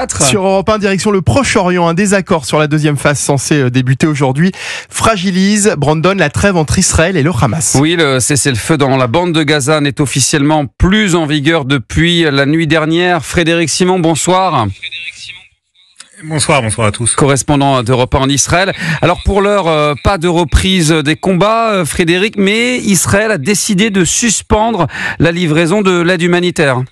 4. Sur Europe 1, direction le Proche-Orient, un désaccord sur la deuxième phase censée débuter aujourd'hui fragilise, Brandon, la trêve entre Israël et le Hamas. Oui, le cessez-le-feu dans la bande de Gaza n'est officiellement plus en vigueur depuis la nuit dernière. Frédéric Simon, bonsoir. Bonsoir à tous. Correspondant d'Europe 1 en Israël. Alors pour l'heure, pas de reprise des combats, Frédéric, mais Israël a décidé de suspendre la livraison de l'aide humanitaire.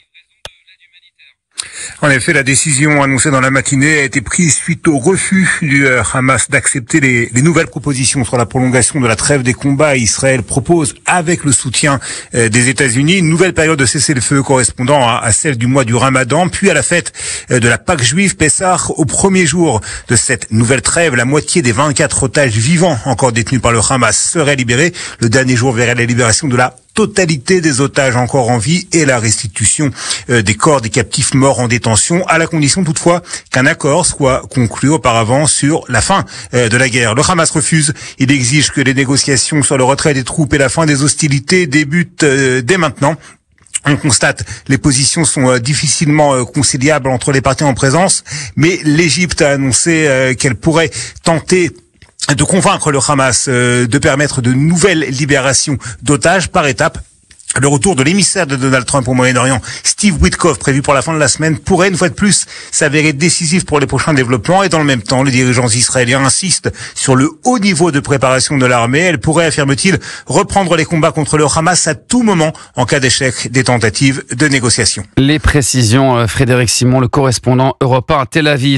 En effet, la décision annoncée dans la matinée a été prise suite au refus du Hamas d'accepter les nouvelles propositions sur la prolongation de la trêve des combats. Israël propose, avec le soutien des États-Unis, une nouvelle période de cessez-le-feu correspondant à celle du mois du Ramadan, puis à la fête de la Pâque juive, Pessah. Au premier jour de cette nouvelle trêve, la moitié des 24 otages vivants encore détenus par le Hamas seraient libérés. Le dernier jour verrait la libération de la totalité des otages encore en vie et la restitution des corps des captifs morts en détention, à la condition toutefois qu'un accord soit conclu auparavant sur la fin de la guerre. Le Hamas refuse. Il exige que les négociations sur le retrait des troupes et la fin des hostilités débutent dès maintenant. On constate, les positions sont difficilement conciliables entre les parties en présence, mais l'Égypte a annoncé qu'elle pourrait tenter de convaincre le Hamas de permettre de nouvelles libérations d'otages par étapes. Le retour de l'émissaire de Donald Trump au Moyen-Orient, Steve Witkoff, prévu pour la fin de la semaine, pourrait une fois de plus s'avérer décisif pour les prochains développements. Et dans le même temps, les dirigeants israéliens insistent sur le haut niveau de préparation de l'armée. Elle pourrait, affirme-t-il, reprendre les combats contre le Hamas à tout moment en cas d'échec des tentatives de négociation. Les précisions, Frédéric Simon, le correspondant Europe 1 à Tel Aviv.